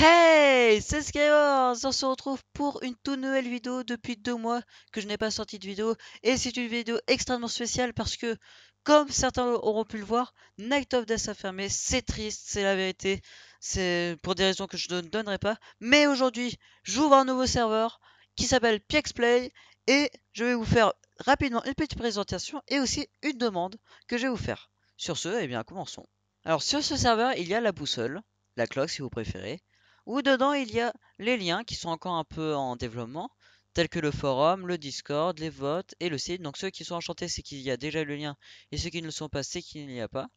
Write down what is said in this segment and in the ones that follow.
Hey, c'est Skywars! On se retrouve pour une toute nouvelle vidéo depuis 2 mois que je n'ai pas sorti de vidéo. Et c'est une vidéo extrêmement spéciale parce que, comme certains auront pu le voir, Night of Death a fermé. C'est triste, c'est la vérité. C'est pour des raisons que je ne donnerai pas. Mais aujourd'hui, j'ouvre un nouveau serveur qui s'appelle PXPlay et je vais vous faire rapidement une petite présentation et aussi une demande que je vais vous faire. Sur ce, eh bien, commençons. Alors, sur ce serveur, il y a la boussole, la cloque si vous préférez. Où dedans il y a les liens qui sont encore un peu en développement, tels que le forum, le Discord, les votes et le site. Donc ceux qui sont enchantés, c'est qu'il y a déjà le lien, et ceux qui ne le sont pas, c'est qu'il n'y a pas.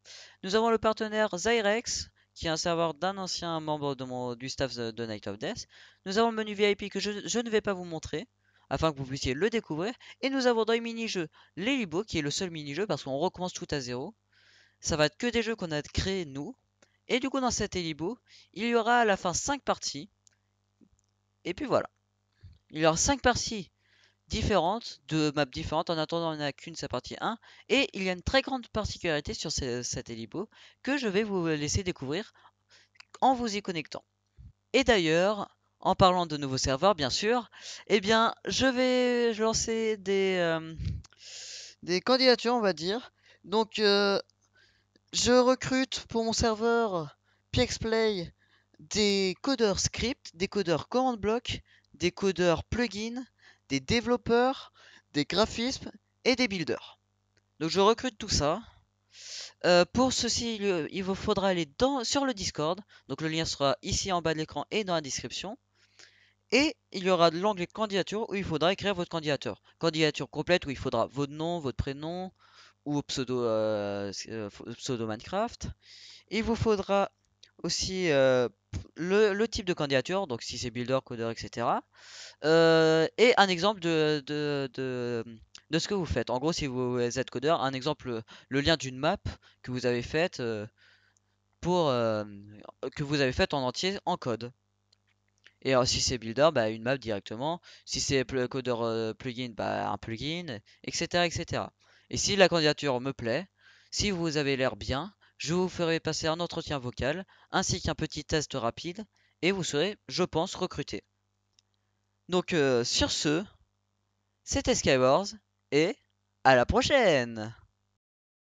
Nous avons le partenaire Zyrex, qui est un serveur d'un ancien membre du staff de Night of Death. Nous avons le menu VIP que je ne vais pas vous montrer, afin que vous puissiez le découvrir. Et nous avons dans les mini-jeux les Libo, qui est le seul mini-jeu, parce qu'on recommence tout à zéro. Ça va être que des jeux qu'on a créés nous. Et du coup, dans cet Elibo, il y aura à la fin 5 parties. Et puis voilà. Il y aura 5 parties différentes, de maps différentes. En attendant, il n'y en a qu'une, c'est partie 1. Et il y a une très grande particularité sur cet Elibo que je vais vous laisser découvrir en vous y connectant. Et d'ailleurs, en parlant de nouveaux serveurs, bien sûr, eh bien, je vais lancer des candidatures, on va dire. Donc, je recrute pour mon serveur PXPlay des codeurs script, des codeurs command block, des codeurs plugins, des développeurs, des graphismes et des builders. Donc je recrute tout ça. Pour ceci, il vous faudra aller sur le Discord. Donc le lien sera ici en bas de l'écran et dans la description. Et il y aura l'onglet candidature où il faudra écrire votre candidature. Candidature complète où il faudra votre nom, votre prénom ou pseudo Minecraft. Il vous faudra aussi le type de candidature, donc si c'est builder, codeur, etc. Et un exemple de ce que vous faites. En gros, si vous êtes codeur, un exemple, le lien d'une map que vous avez faite pour que vous avez faite en entier en code. Et alors, si c'est builder, bah, une map directement. Si c'est codeur plugin, bah, un plugin, etc., etc. Et si la candidature me plaît, si vous avez l'air bien, je vous ferai passer un entretien vocal ainsi qu'un petit test rapide et vous serez, je pense, recruté. Donc, sur ce, c'était Skywars et à la prochaine!